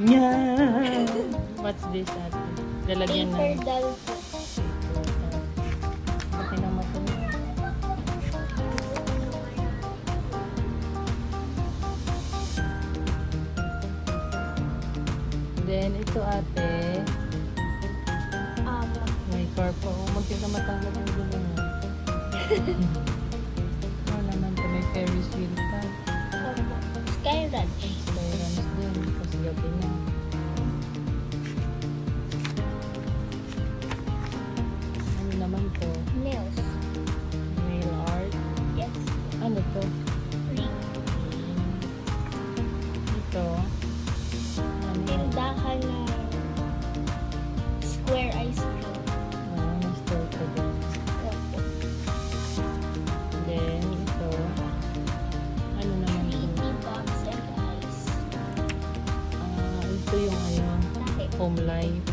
Yeah! What's this, ate? Lalagyan na. Paper doll po. Okay na mo. Then, ito ate. May car pa. Muntik na matanggal yung gulo mo. Ano naman ito? May Ferris wheel pa. Sky Ranch. Clearance din. Kasi gabi na. Ano naman to? Nails. Nail art. Yes. Ano to? Ring. Ito. Ano? Tindahan ng square ice cream. May store pa din. Opo. Then, ito. Ano naman to? Baby box and ice. Ito yung ano, Lahi. home life.